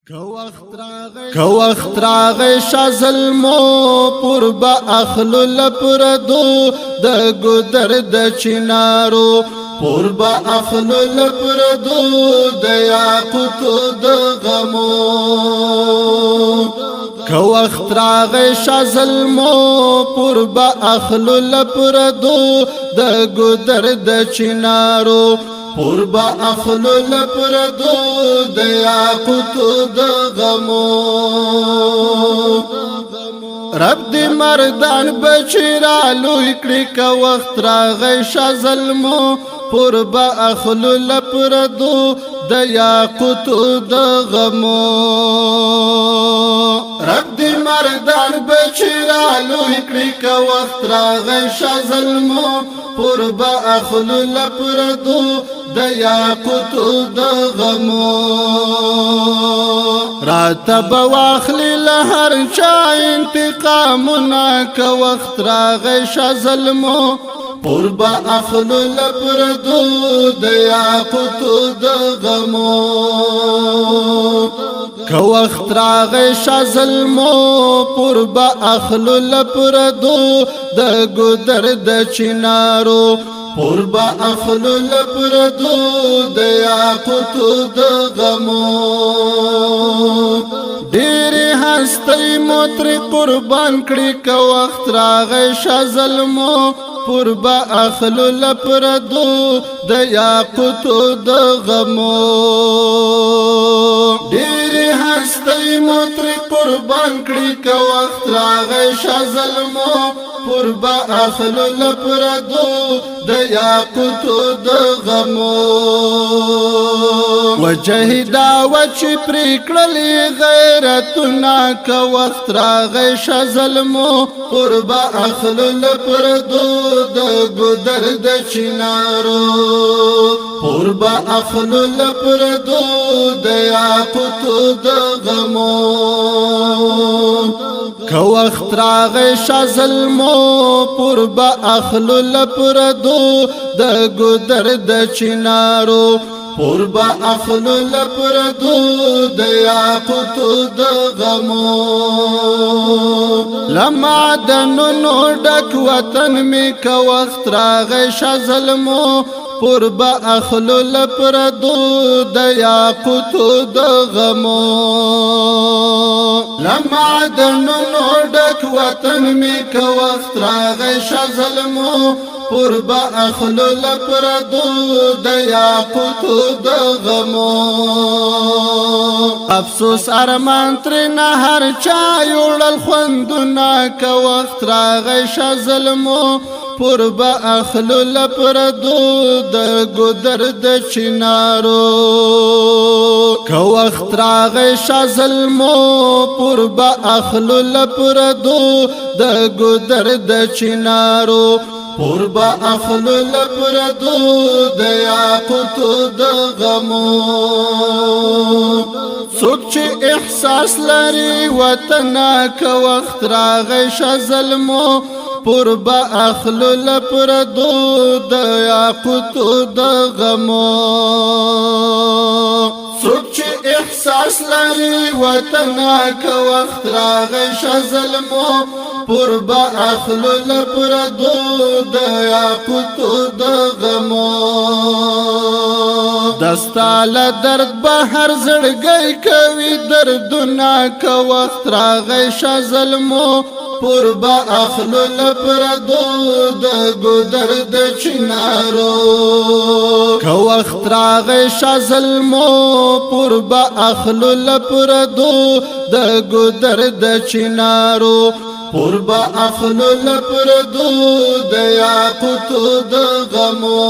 که وقت راغی شازلمو پر با اخلو لپردو د گدر د چنارو پر با اخلو لپردو د یاقوتو د غمو که وقت راغی شازلمو پر با اخلو لپردو د گدر د چنارو پر با اخلو لپردو د یاقوتو د غمو رب دی مردان بچرالو اکڑی کا وقت راغی شازلمو پر با اخلو لپردو د یاقوتو د غمو رب دی مردان بچرالو اکڑی کا وقت راغی شازلمو پر با اخلو لپردو د یاقوتو د غمو راتب واخلی لهر چا انتقامنا که وقت راغی شازلمو پر با اخلو لپردو د یاقوتو د غمو که وقت راغی شازلمو پر با اخلو لپردو د گدر د چنارو پر با اخلو لپردو د یاقوتو د غمو ډېرې هستۍ مو ترې قربان کړي که وخت راغی شازلمو پر با اخلو لپردو د یاقوتو د غمو ډېرې هستۍ مو ترې قربان کړي که وخت راغی شازلمو پر با اخلو لپردو د یاقوتو د غمو وجه دا وچ پریکړلې غیرتنا که وخت راغی شازلمو پر با اخلو لپردو د گدر د چنارو پر با اخلو لپردو د یاقوتو د غمو که وقت راغی شازلمو پر با اخلو لپردو د گدر د چنارو پر با اخلو لپردو د یاقوتو د غمو لمعدنونو ډک وطن می که وخت راغی شازلمو پر با اخلو لپردو د یاقوتو د غمو لمعدنونو ډک وطن می که وخت راغی شازلمو پر با اخلو لپردو د یاقوتو د غمو افسوس ارمان ترنا هر چا یوړل خوندونه که وخت راغی شازلمو پر با اخلو لپردو د گدر د چنارو که وقت راغی شازلمو پر با اخلو لپردو د گدر د چنارو پر با اخلو لپردو د یاقوتو د غمو څوک چې احساس لري وطن که وخت راغی شازلمو پر با اخلو لپردو د یاقوتو د غمو څوک چې احساس لري وطن که وخت راغی شازلمو پر با اخلو لپردو د یاقوتو د غمو دستال درد بهر زړګی کوي دردونه که وخت راغی شازلمو پر با اخلو لپردو د گدر د چنارو که وقت راغی شازلمو پر با اخلو لپردو د گدر د چنارو پر با اخلو لپردو د یاقوتو د غمو